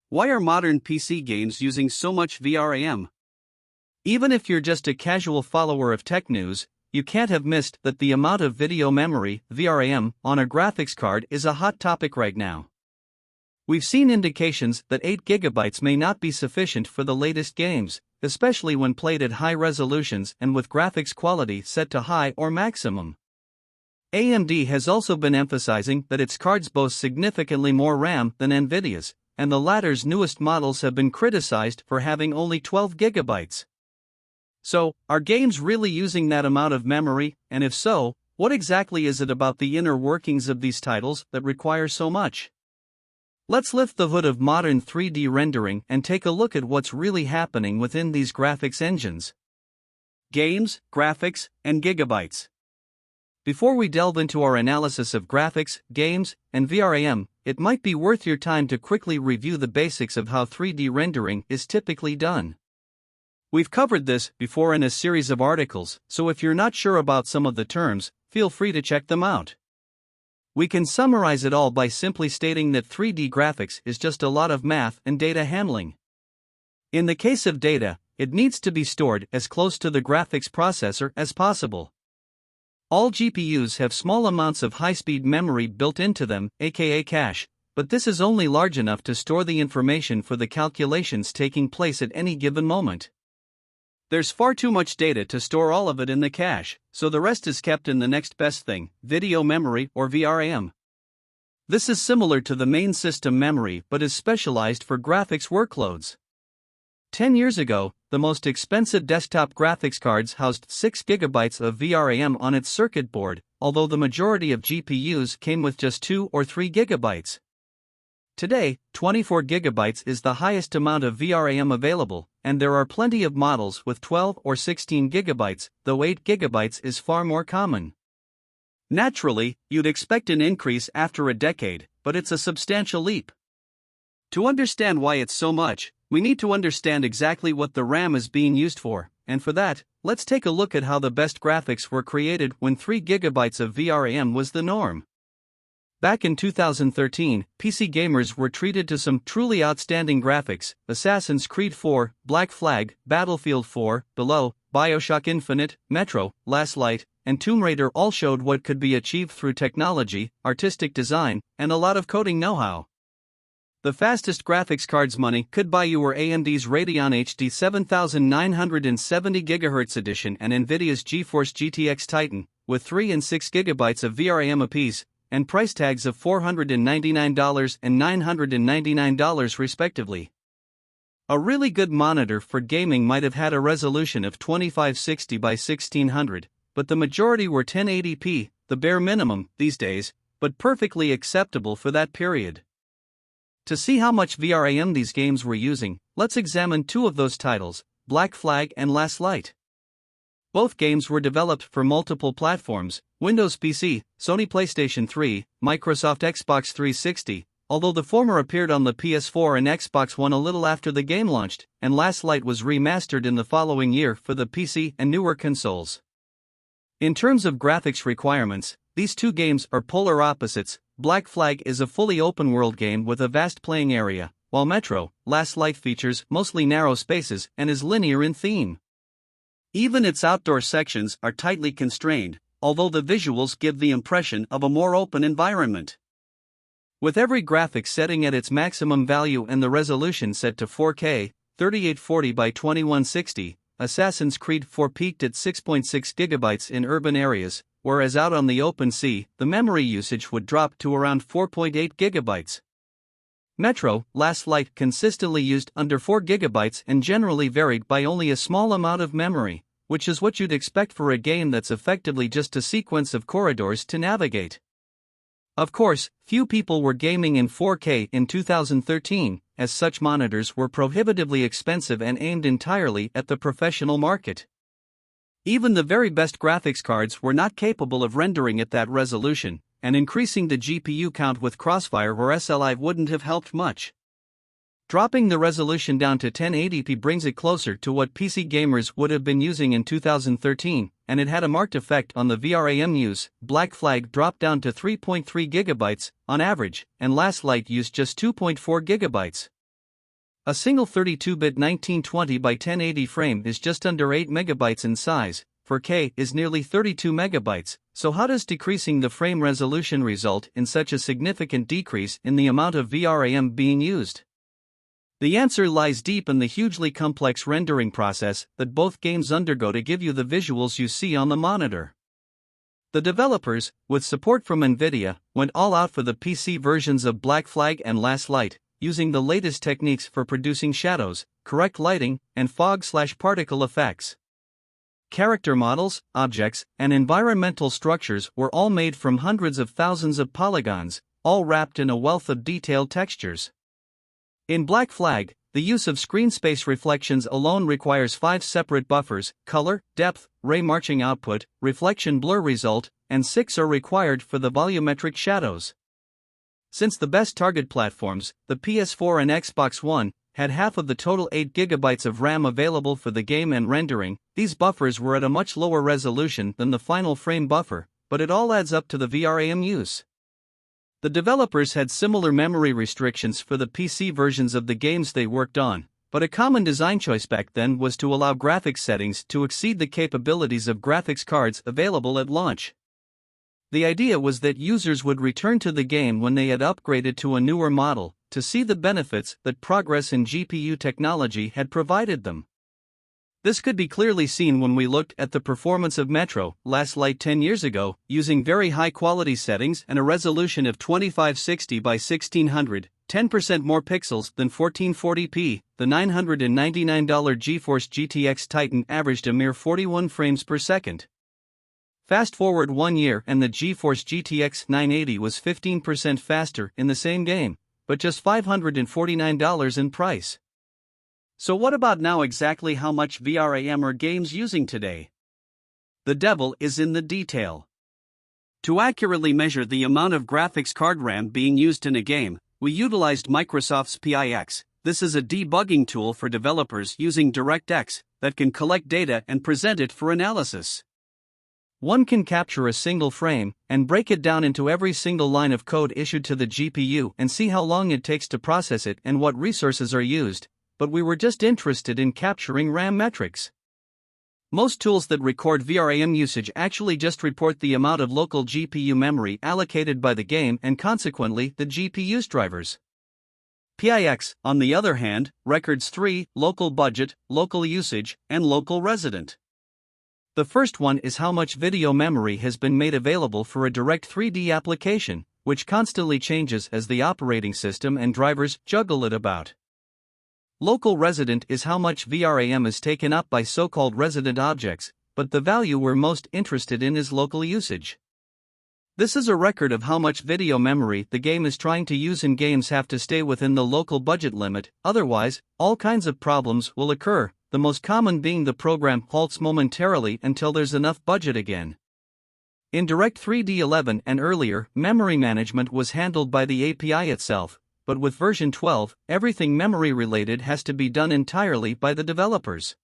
Why are modern PC games using so much VRAM? Even if you're just a casual follower of tech news, you can't have missed that the amount of video memory, VRAM, on a graphics card is a hot topic right now. We've seen indications that 8GB may not be sufficient for the latest games, especially when played at high resolutions and with graphics quality set to high or maximum. AMD has also been emphasizing that its cards boast significantly more RAM than Nvidia's, and the latter's newest models have been criticized for having only 12GB. So, are games really using that amount of memory, and if so, what exactly is it about the inner workings of these titles that require so much? Let's lift the hood of modern 3D rendering and take a look at what's really happening within these graphics engines. Games, graphics, and gigabytes. Before we delve into our analysis of graphics, games, and VRAM, it might be worth your time to quickly review the basics of how 3D rendering is typically done. We've covered this before in a series of articles, so if you're not sure about some of the terms, feel free to check them out. We can summarize it all by simply stating that 3D graphics is just a lot of math and data handling. In the case of data, it needs to be stored as close to the graphics processor as possible. All GPUs have small amounts of high-speed memory built into them, aka cache, but this is only large enough to store the information for the calculations taking place at any given moment. There's far too much data to store all of it in the cache, so the rest is kept in the next best thing, video memory or VRAM. This is similar to the main system memory but is specialized for graphics workloads. 10 years ago, the most expensive desktop graphics cards housed 6GB of VRAM on its circuit board, although the majority of GPUs came with just 2 or 3GB. Today, 24GB is the highest amount of VRAM available, and there are plenty of models with 12 or 16GB, though 8GB is far more common. Naturally, you'd expect an increase after a decade, but it's a substantial leap. To understand why it's so much, we need to understand exactly what the RAM is being used for, and for that, let's take a look at how the best graphics were created when 3GB of VRAM was the norm. Back in 2013, PC gamers were treated to some truly outstanding graphics: Assassin's Creed 4, Black Flag, Battlefield 4, Below, BioShock Infinite, Metro, Last Light, and Tomb Raider all showed what could be achieved through technology, artistic design, and a lot of coding know-how. The fastest graphics cards money could buy you were AMD's Radeon HD 7970 GHz edition and Nvidia's GeForce GTX Titan, with 3 and 6GB of VRAM apiece, and price tags of $499 and $999 respectively. A really good monitor for gaming might have had a resolution of 2560 by 1600, but the majority were 1080p, the bare minimum these days, but perfectly acceptable for that period. To see how much VRAM these games were using, let's examine two of those titles, Black Flag and Last Light. Both games were developed for multiple platforms: Windows PC, Sony PlayStation 3, Microsoft Xbox 360, although the former appeared on the PS4 and Xbox One a little after the game launched, and Last Light was remastered in the following year for the PC and newer consoles. In terms of graphics requirements, these two games are polar opposites. Black Flag is a fully open-world game with a vast playing area, while Metro, Last Light features mostly narrow spaces and is linear in theme. Even its outdoor sections are tightly constrained, although the visuals give the impression of a more open environment. With every graphics setting at its maximum value and the resolution set to 4K, 3840 by 2160, Assassin's Creed 4 peaked at 6.6GB in urban areas, whereas out on the open sea, the memory usage would drop to around 4.8GB. Metro, Last Light consistently used under 4GB and generally varied by only a small amount of memory, which is what you'd expect for a game that's effectively just a sequence of corridors to navigate. Of course, few people were gaming in 4K in 2013, as such monitors were prohibitively expensive and aimed entirely at the professional market. Even the very best graphics cards were not capable of rendering at that resolution, and increasing the GPU count with Crossfire or SLI wouldn't have helped much. Dropping the resolution down to 1080p brings it closer to what PC gamers would have been using in 2013, and it had a marked effect on the VRAM use. Black Flag dropped down to 3.3GB on average, and Last Light used just 2.4GB. A single 32-bit 1920 by 1080 frame is just under 8 megabytes in size, 4K is nearly 32 megabytes, so how does decreasing the frame resolution result in such a significant decrease in the amount of VRAM being used? The answer lies deep in the hugely complex rendering process that both games undergo to give you the visuals you see on the monitor. The developers, with support from NVIDIA, went all out for the PC versions of Black Flag and Last Light, using the latest techniques for producing shadows, correct lighting, and fog/particle effects. Character models, objects, and environmental structures were all made from hundreds of thousands of polygons, all wrapped in a wealth of detailed textures. In Black Flag, the use of screen space reflections alone requires 5 separate buffers: color, depth, ray marching output, reflection blur result, and 6 are required for the volumetric shadows. Since the best target platforms, the PS4 and Xbox One, had half of the total 8 GB of RAM available for the game and rendering, these buffers were at a much lower resolution than the final frame buffer, but it all adds up to the VRAM use. The developers had similar memory restrictions for the PC versions of the games they worked on, but a common design choice back then was to allow graphics settings to exceed the capabilities of graphics cards available at launch. The idea was that users would return to the game when they had upgraded to a newer model, to see the benefits that progress in GPU technology had provided them. This could be clearly seen when we looked at the performance of Metro Last Light 10 years ago, using very high quality settings and a resolution of 2560 by 1600, 10% more pixels than 1440p. The $999 GeForce GTX Titan averaged a mere 41 frames per second. Fast forward 1 year and the GeForce GTX 980 was 15% faster in the same game, but just $549 in price. So what about now? Exactly how much VRAM are games using today? The devil is in the detail. To accurately measure the amount of graphics card RAM being used in a game, we utilized Microsoft's PIX. This is a debugging tool for developers using DirectX that can collect data and present it for analysis. One can capture a single frame and break it down into every single line of code issued to the GPU and see how long it takes to process it and what resources are used, but we were just interested in capturing RAM metrics. Most tools that record VRAM usage actually just report the amount of local GPU memory allocated by the game and consequently the GPU's drivers. PIX, on the other hand, records 3: local budget, local usage, and local resident. The first one is how much video memory has been made available for a direct 3D application, which constantly changes as the operating system and drivers juggle it about. Local resident is how much VRAM is taken up by so-called resident objects, but the value we're most interested in is local usage. This is a record of how much video memory the game is trying to use, and games have to stay within the local budget limit, otherwise, all kinds of problems will occur, the most common being the program halts momentarily until there's enough budget again. In DirectX 11 and earlier, memory management was handled by the API itself, but with version 12, everything memory-related has to be done entirely by the developers.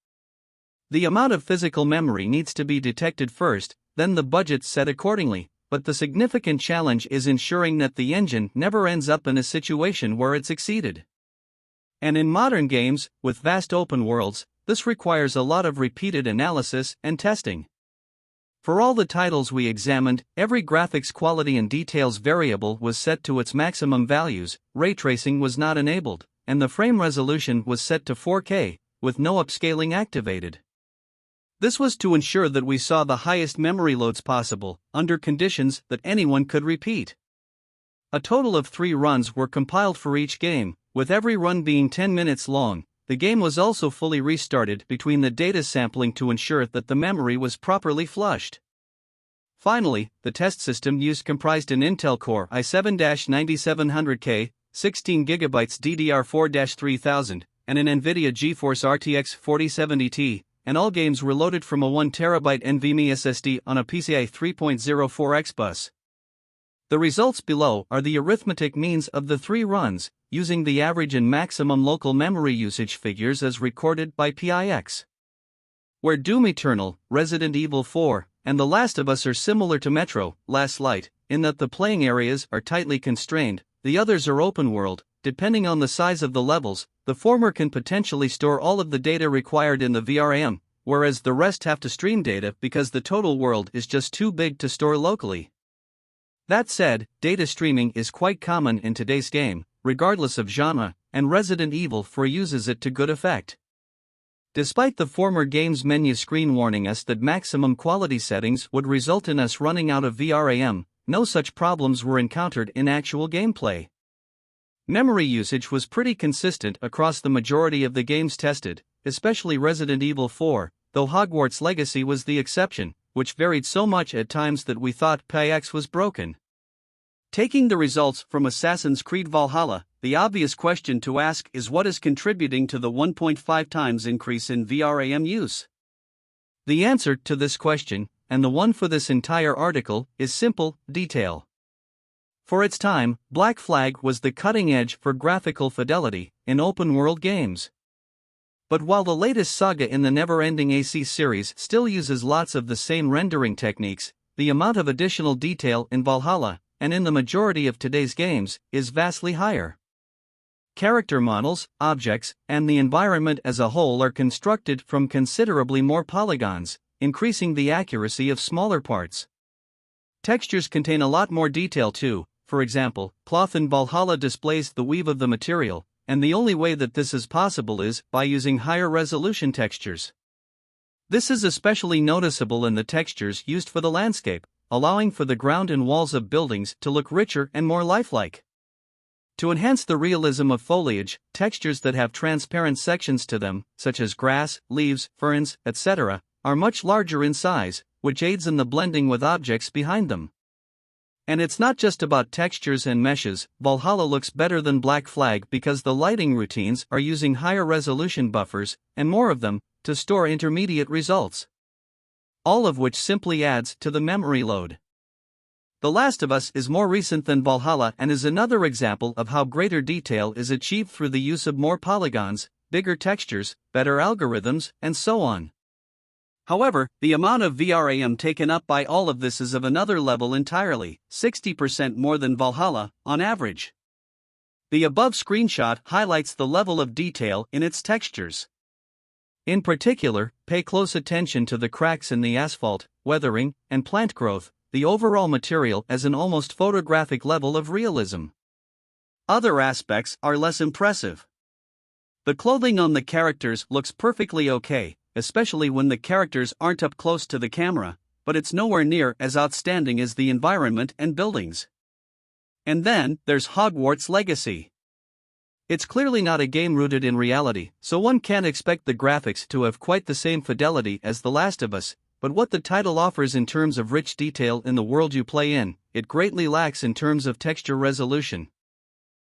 The amount of physical memory needs to be detected first, then the budget set accordingly, but the significant challenge is ensuring that the engine never ends up in a situation where it's exceeded. And in modern games, with vast open worlds, this requires a lot of repeated analysis and testing. For all the titles we examined, every graphics quality and details variable was set to its maximum values, ray tracing was not enabled, and the frame resolution was set to 4K, with no upscaling activated. This was to ensure that we saw the highest memory loads possible, under conditions that anyone could repeat. A total of 3 runs were compiled for each game, with every run being 10 minutes long. The game was also fully restarted between the data sampling to ensure that the memory was properly flushed. Finally, the test system used comprised an Intel Core i7-9700K, 16GB DDR4-3000, and an NVIDIA GeForce RTX 4070 Ti, and all games were loaded from a 1TB NVMe SSD on a PCIe 3.04x bus. The results below are the arithmetic means of the 3 runs, using the average and maximum local memory usage figures as recorded by PIX. Where Doom Eternal, Resident Evil 4, and The Last of Us are similar to Metro Last Light, in that the playing areas are tightly constrained, the others are open world, depending on the size of the levels. the former can potentially store all of the data required in the VRAM, whereas the rest have to stream data because the total world is just too big to store locally. That said, data streaming is quite common in today's game, regardless of genre, and Resident Evil 4 uses it to good effect. Despite the former game's menu screen warning us that maximum quality settings would result in us running out of VRAM, no such problems were encountered in actual gameplay. Memory usage was pretty consistent across the majority of the games tested, especially Resident Evil 4, though Hogwarts Legacy was the exception, which varied so much at times that we thought PX was broken. Taking the results from Assassin's Creed Valhalla, the obvious question to ask is what is contributing to the 1.5 times increase in VRAM use? The answer to this question, and the one for this entire article, is simple: detail. For its time, Black Flag was the cutting edge for graphical fidelity in open-world games. But while the latest saga in the never-ending AC series still uses lots of the same rendering techniques, the amount of additional detail in Valhalla, and in the majority of today's games, is vastly higher. Character models, objects, and the environment as a whole are constructed from considerably more polygons, increasing the accuracy of smaller parts. Textures contain a lot more detail too. For example, cloth in Valhalla displays the weave of the material, and the only way that this is possible is by using higher resolution textures. This is especially noticeable in the textures used for the landscape, allowing for the ground and walls of buildings to look richer and more lifelike. To enhance the realism of foliage, textures that have transparent sections to them, such as grass, leaves, ferns, etc., are much larger in size, which aids in the blending with objects behind them. And it's not just about textures and meshes. Valhalla looks better than Black Flag because the lighting routines are using higher resolution buffers, and more of them, to store intermediate results. All of which simply adds to the memory load. The Last of Us is more recent than Valhalla and is another example of how greater detail is achieved through the use of more polygons, bigger textures, better algorithms, and so on. However, the amount of VRAM taken up by all of this is of another level entirely, 60% more than Valhalla, on average. The above screenshot highlights the level of detail in its textures. In particular, pay close attention to the cracks in the asphalt, weathering, and plant growth, the overall material as an almost photographic level of realism. Other aspects are less impressive. The clothing on the characters looks perfectly okay, especially when the characters aren't up close to the camera, but it's nowhere near as outstanding as the environment and buildings. And then, there's Hogwarts Legacy. It's clearly not a game rooted in reality, so one can't expect the graphics to have quite the same fidelity as The Last of Us, but what the title offers in terms of rich detail in the world you play in, it greatly lacks in terms of texture resolution.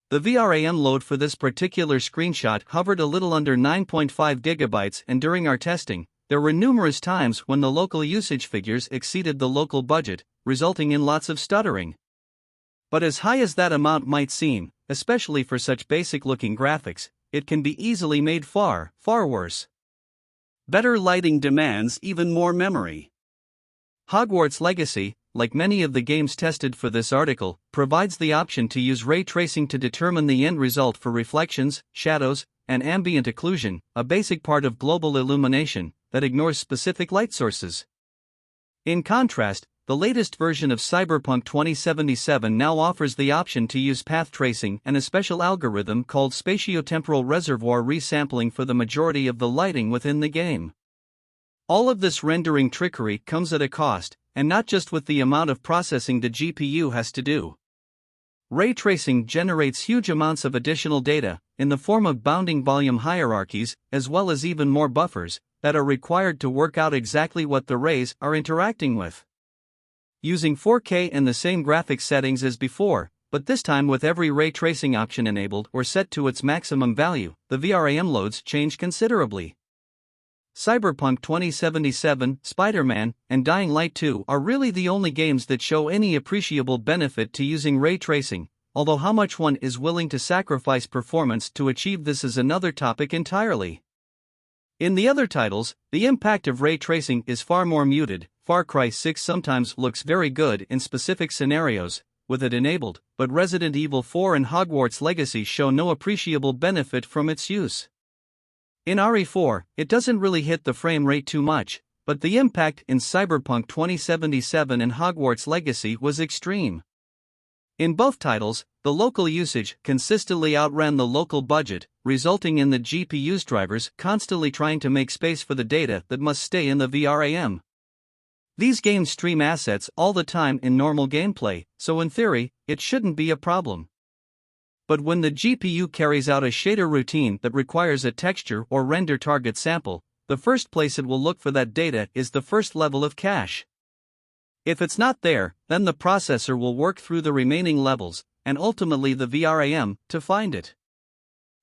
The VRAM load for this particular screenshot hovered a little under 9.5 gigabytes, and during our testing, there were numerous times when the local usage figures exceeded the local budget, resulting in lots of stuttering. But as high as that amount might seem, especially for such basic-looking graphics, it can be easily made far, far worse. Better lighting demands even more memory. Hogwarts Legacy, like many of the games tested for this article, provides the option to use ray tracing to determine the end result for reflections, shadows, and ambient occlusion, a basic part of global illumination that ignores specific light sources. In contrast, the latest version of Cyberpunk 2077 now offers the option to use path tracing and a special algorithm called spatiotemporal reservoir resampling for the majority of the lighting within the game. All of this rendering trickery comes at a cost, and not just with the amount of processing the GPU has to do. Ray tracing generates huge amounts of additional data, in the form of bounding volume hierarchies, as well as even more buffers, that are required to work out exactly what the rays are interacting with. Using 4K and the same graphics settings as before, but this time with every ray tracing option enabled or set to its maximum value, the VRAM loads change considerably. Cyberpunk 2077, Spider-Man, and Dying Light 2 are really the only games that show any appreciable benefit to using ray tracing, although how much one is willing to sacrifice performance to achieve this is another topic entirely. In the other titles, the impact of ray tracing is far more muted. Far Cry 6 sometimes looks very good in specific scenarios, with it enabled, but Resident Evil 4 and Hogwarts Legacy show no appreciable benefit from its use. In RE4, it doesn't really hit the frame rate too much, but the impact in Cyberpunk 2077 and Hogwarts Legacy was extreme. In both titles, the local usage consistently outran the local budget, resulting in the GPU's drivers constantly trying to make space for the data that must stay in the VRAM. These games stream assets all the time in normal gameplay, so in theory, it shouldn't be a problem. But when the GPU carries out a shader routine that requires a texture or render target sample, the first place it will look for that data is the first level of cache. If it's not there, then the processor will work through the remaining levels, and ultimately the VRAM, to find it.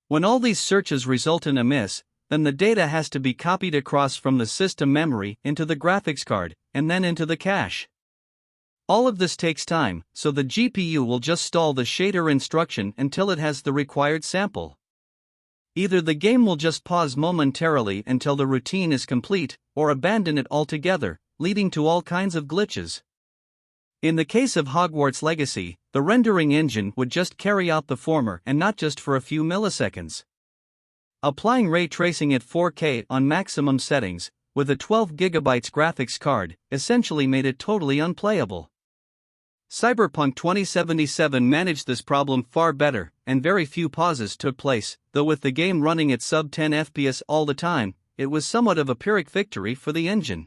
When all these searches result in a miss, then the data has to be copied across from the system memory into the graphics card, and then into the cache. All of this takes time, so the GPU will just stall the shader instruction until it has the required sample. Either the game will just pause momentarily until the routine is complete, or abandon it altogether, leading to all kinds of glitches. In the case of Hogwarts Legacy, the rendering engine would just carry out the former and not just for a few milliseconds. Applying ray tracing at 4K on maximum settings, with a 12GB graphics card, essentially made it totally unplayable. Cyberpunk 2077 managed this problem far better, and very few pauses took place, though with the game running at sub-10 FPS all the time, it was somewhat of a Pyrrhic victory for the engine.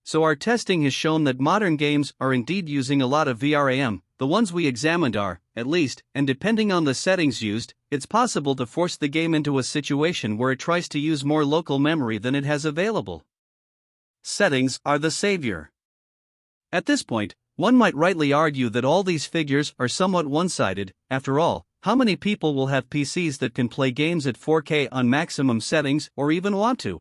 So our testing has shown that modern games are indeed using a lot of VRAM. The ones we examined are, at least, and depending on the settings used, it's possible to force the game into a situation where it tries to use more local memory than it has available. Settings are the savior. At this point, one might rightly argue that all these figures are somewhat one-sided. After all, how many people will have PCs that can play games at 4K on maximum settings or even want to?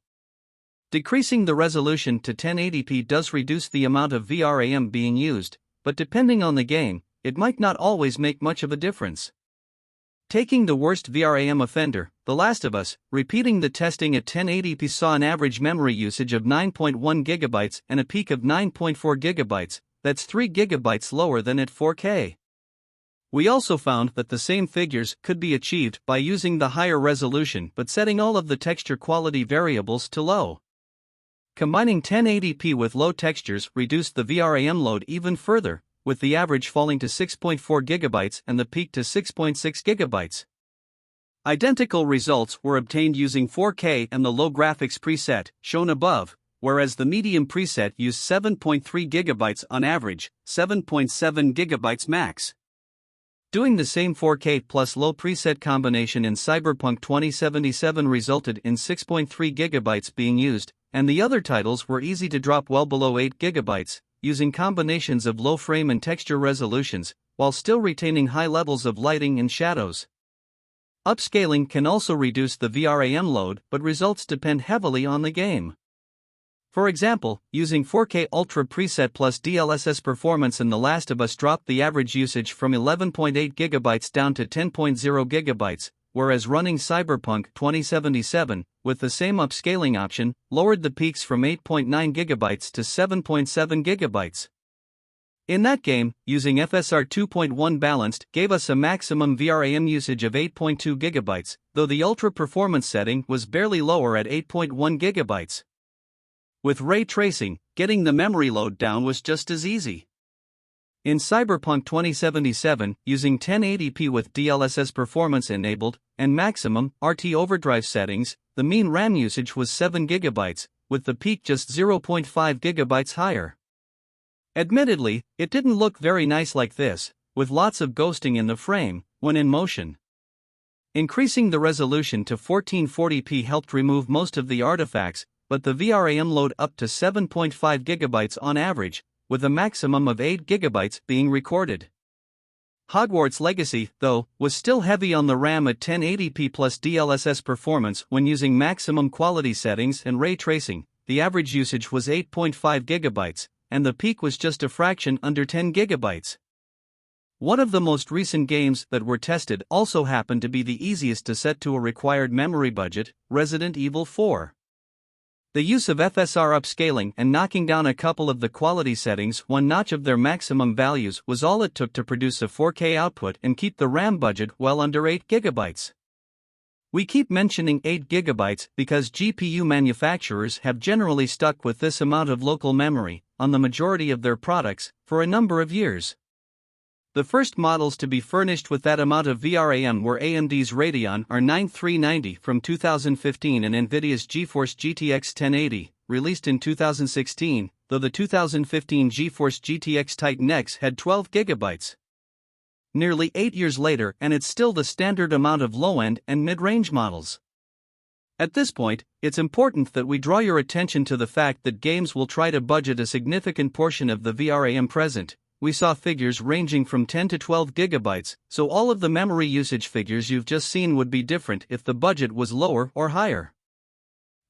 Decreasing the resolution to 1080p does reduce the amount of VRAM being used, but depending on the game, it might not always make much of a difference. Taking the worst VRAM offender, The Last of Us, repeating the testing at 1080p saw an average memory usage of 9.1 GB and a peak of 9.4 GB, that's 3 GB lower than at 4K. We also found that the same figures could be achieved by using the higher resolution but setting all of the texture quality variables to low. Combining 1080p with low textures reduced the VRAM load even further, with the average falling to 6.4 GB and the peak to 6.6 GB. Identical results were obtained using 4K and the low graphics preset, shown above, whereas the medium preset used 7.3 GB on average, 7.7 GB max. Doing the same 4K plus low preset combination in Cyberpunk 2077 resulted in 6.3 GB being used, and the other titles were easy to drop well below 8 GB, using combinations of low frame and texture resolutions, while still retaining high levels of lighting and shadows. Upscaling can also reduce the VRAM load, but results depend heavily on the game. For example, using 4K Ultra preset plus DLSS performance in The Last of Us dropped the average usage from 11.8 GB down to 10.0 GB, whereas running Cyberpunk 2077, with the same upscaling option, lowered the peaks from 8.9 GB to 7.7 GB. In that game, using FSR 2.1 balanced gave us a maximum VRAM usage of 8.2 GB, though the ultra performance setting was barely lower at 8.1 GB. With ray tracing, getting the memory load down was just as easy. In Cyberpunk 2077, using 1080p with DLSS performance enabled, and maximum RT overdrive settings, the mean RAM usage was 7 GB, with the peak just 0.5 GB higher. Admittedly, it didn't look very nice like this, with lots of ghosting in the frame, when in motion. Increasing the resolution to 1440p helped remove most of the artifacts, but the VRAM load up to 7.5 GB on average, with a maximum of 8 GB being recorded. Hogwarts Legacy, though, was still heavy on the RAM at 1080p plus DLSS performance when using maximum quality settings and ray tracing. The average usage was 8.5 GB, and the peak was just a fraction under 10 GB. One of the most recent games that were tested also happened to be the easiest to set to a required memory budget, Resident Evil 4. The use of FSR upscaling and knocking down a couple of the quality settings one notch of their maximum values was all it took to produce a 4K output and keep the RAM budget well under 8 GB. We keep mentioning 8 GB because GPU manufacturers have generally stuck with this amount of local memory on the majority of their products for a number of years. The first models to be furnished with that amount of VRAM were AMD's Radeon R9 390 from 2015 and NVIDIA's GeForce GTX 1080, released in 2016, though the 2015 GeForce GTX Titan X had 12 GB. Nearly 8 years later, and it's still the standard amount of low-end and mid-range models. At this point, it's important that we draw your attention to the fact that games will try to budget a significant portion of the VRAM present. We saw figures ranging from 10 to 12 GB, so all of the memory usage figures you've just seen would be different if the budget was lower or higher.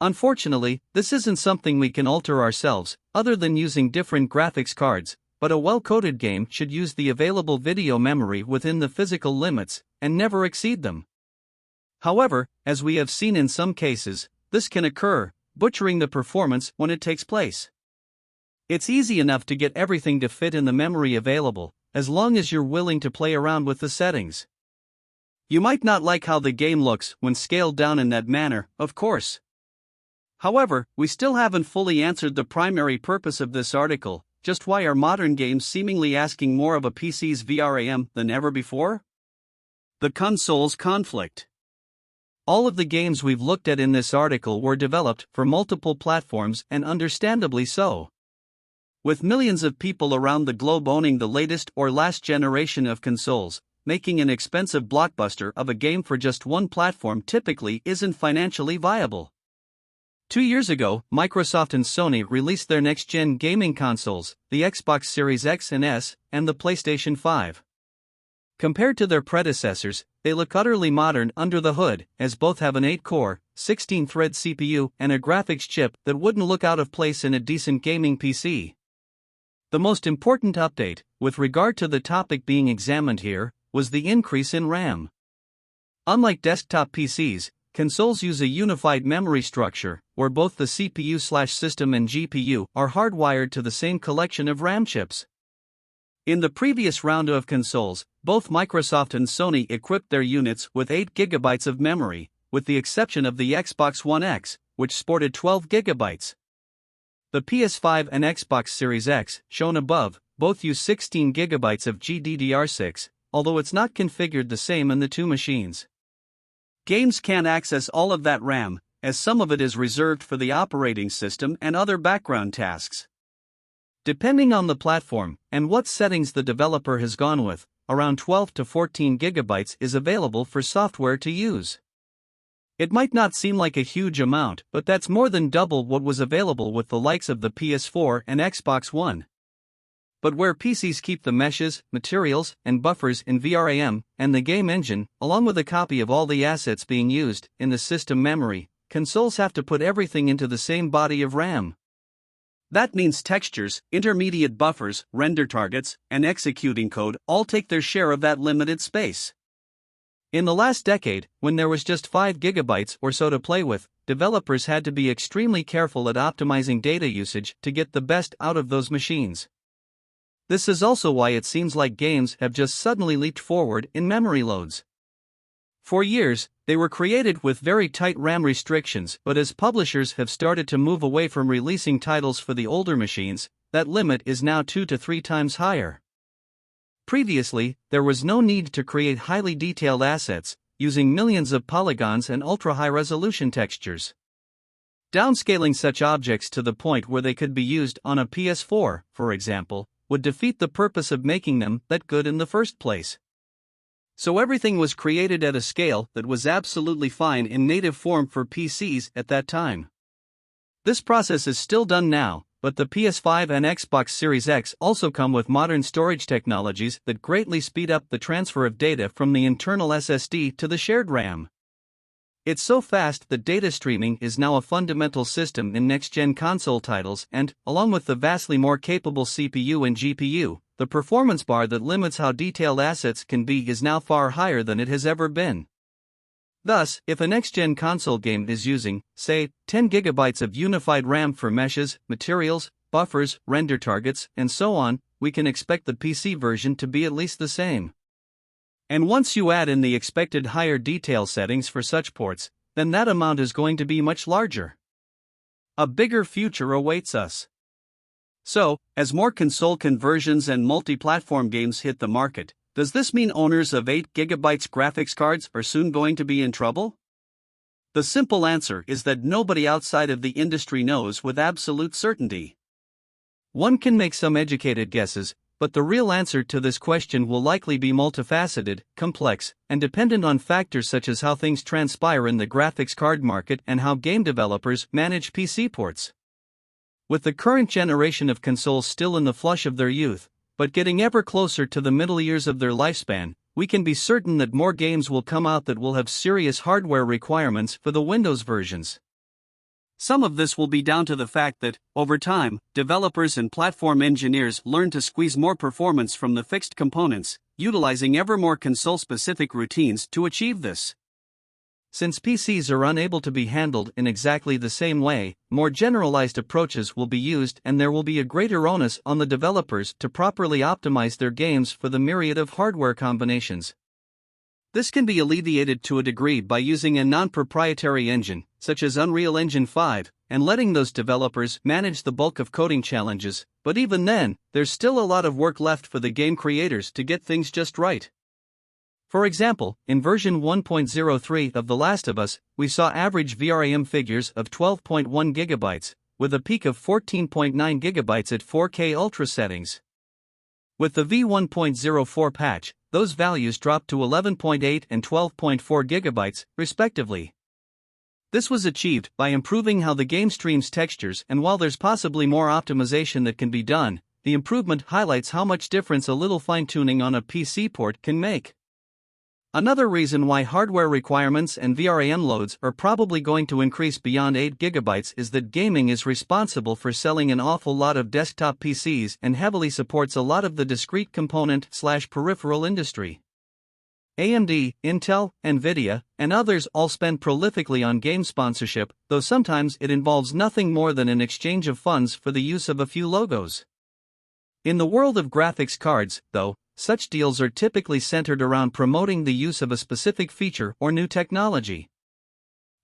Unfortunately, this isn't something we can alter ourselves, other than using different graphics cards, but a well-coded game should use the available video memory within the physical limits, and never exceed them. However, as we have seen in some cases, this can occur, butchering the performance when it takes place. It's easy enough to get everything to fit in the memory available, as long as you're willing to play around with the settings. You might not like how the game looks when scaled down in that manner, of course. However, we still haven't fully answered the primary purpose of this article: just why are modern games seemingly asking more of a PC's VRAM than ever before? The consoles conflict. All of the games we've looked at in this article were developed for multiple platforms, and understandably so. With millions of people around the globe owning the latest or last generation of consoles, making an expensive blockbuster of a game for just one platform typically isn't financially viable. 2 years ago, Microsoft and Sony released their next-gen gaming consoles, the Xbox Series X and S, and the PlayStation 5. Compared to their predecessors, they look utterly modern under the hood, as both have an 8-core, 16-thread CPU and a graphics chip that wouldn't look out of place in a decent gaming PC. The most important update, with regard to the topic being examined here, was the increase in RAM. Unlike desktop PCs, consoles use a unified memory structure, where both the CPU/system and GPU are hardwired to the same collection of RAM chips. In the previous round of consoles, both Microsoft and Sony equipped their units with 8 GB of memory, with the exception of the Xbox One X, which sported 12 GB. The PS5 and Xbox Series X, shown above, both use 16 GB of GDDR6, although it's not configured the same in the two machines. Games can't access all of that RAM, as some of it is reserved for the operating system and other background tasks. Depending on the platform and what settings the developer has gone with, around 12 to 14 GB is available for software to use. It might not seem like a huge amount, but that's more than double what was available with the likes of the PS4 and Xbox One. But where PCs keep the meshes, materials, and buffers in VRAM, and the game engine, along with a copy of all the assets being used in the system memory, consoles have to put everything into the same body of RAM. That means textures, intermediate buffers, render targets, and executing code all take their share of that limited space. In the last decade, when there was just 5 GB or so to play with, developers had to be extremely careful at optimizing data usage to get the best out of those machines. This is also why it seems like games have just suddenly leaped forward in memory loads. For years, they were created with very tight RAM restrictions, but as publishers have started to move away from releasing titles for the older machines, that limit is now 2 to 3 times higher. Previously, there was no need to create highly detailed assets, using millions of polygons and ultra-high-resolution textures. Downscaling such objects to the point where they could be used on a PS4, for example, would defeat the purpose of making them that good in the first place. So everything was created at a scale that was absolutely fine in native form for PCs at that time. This process is still done now, but the PS5 and Xbox Series X also come with modern storage technologies that greatly speed up the transfer of data from the internal SSD to the shared RAM. It's so fast that data streaming is now a fundamental system in next-gen console titles and, along with the vastly more capable CPU and GPU, the performance bar that limits how detailed assets can be is now far higher than it has ever been. Thus, if a next-gen console game is using, say, 10 GB of unified RAM for meshes, materials, buffers, render targets, and so on, we can expect the PC version to be at least the same. And once you add in the expected higher detail settings for such ports, then that amount is going to be much larger. A bigger future awaits us. So, as more console conversions and multi-platform games hit the market, does this mean owners of 8 GB graphics cards are soon going to be in trouble? The simple answer is that nobody outside of the industry knows with absolute certainty. One can make some educated guesses, but the real answer to this question will likely be multifaceted, complex, and dependent on factors such as how things transpire in the graphics card market and how game developers manage PC ports. With the current generation of consoles still in the flush of their youth, but getting ever closer to the middle years of their lifespan, we can be certain that more games will come out that will have serious hardware requirements for the Windows versions. Some of this will be down to the fact that, over time, developers and platform engineers learn to squeeze more performance from the fixed components, utilizing ever more console-specific routines to achieve this. Since PCs are unable to be handled in exactly the same way, more generalized approaches will be used and there will be a greater onus on the developers to properly optimize their games for the myriad of hardware combinations. This can be alleviated to a degree by using a non-proprietary engine, such as Unreal Engine 5, and letting those developers manage the bulk of coding challenges, but even then, there's still a lot of work left for the game creators to get things just right. For example, in version 1.03 of The Last of Us, we saw average VRAM figures of 12.1 GB, with a peak of 14.9 GB at 4K Ultra settings. With the v1.04 patch, those values dropped to 11.8 and 12.4 GB, respectively. This was achieved by improving how the game streams textures, and while there's possibly more optimization that can be done, the improvement highlights how much difference a little fine-tuning on a PC port can make. Another reason why hardware requirements and VRAM loads are probably going to increase beyond 8 GB is that gaming is responsible for selling an awful lot of desktop PCs and heavily supports a lot of the discrete component/peripheral industry. AMD, Intel, Nvidia, and others all spend prolifically on game sponsorship, though sometimes it involves nothing more than an exchange of funds for the use of a few logos. In the world of graphics cards, though, such deals are typically centered around promoting the use of a specific feature or new technology.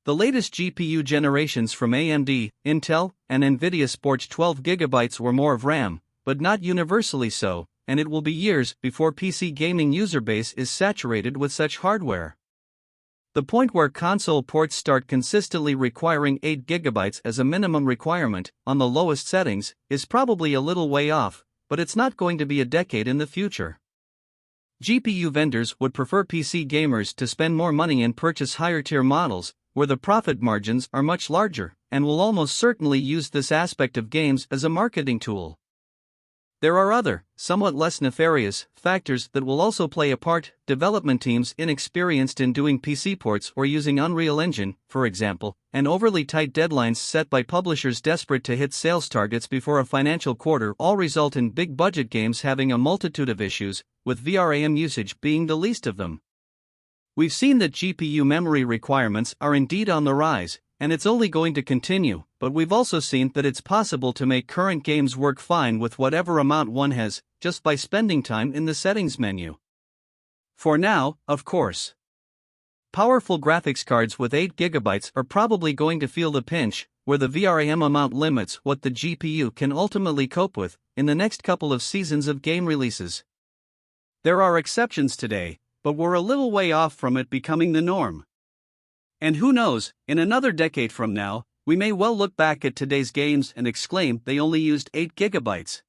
The latest GPU generations from AMD, Intel, and Nvidia sport 12 GB or more of RAM, but not universally so, and it will be years before PC gaming user base is saturated with such hardware. The point where console ports start consistently requiring 8 GB as a minimum requirement, on the lowest settings, is probably a little way off, but it's not going to be a decade in the future. GPU vendors would prefer PC gamers to spend more money and purchase higher-tier models, where the profit margins are much larger, and will almost certainly use this aspect of games as a marketing tool. There are other, somewhat less nefarious, factors that will also play a part. Development teams inexperienced in doing PC ports or using Unreal Engine, for example, and overly tight deadlines set by publishers desperate to hit sales targets before a financial quarter all result in big-budget games having a multitude of issues, with VRAM usage being the least of them. We've seen that GPU memory requirements are indeed on the rise, and it's only going to continue, but we've also seen that it's possible to make current games work fine with whatever amount one has, just by spending time in the settings menu. For now, of course. Powerful graphics cards with 8 GB are probably going to feel the pinch, where the VRAM amount limits what the GPU can ultimately cope with in the next couple of seasons of game releases. There are exceptions today, but we're a little way off from it becoming the norm. And who knows, in another decade from now, we may well look back at today's games and exclaim they only used 8 GB.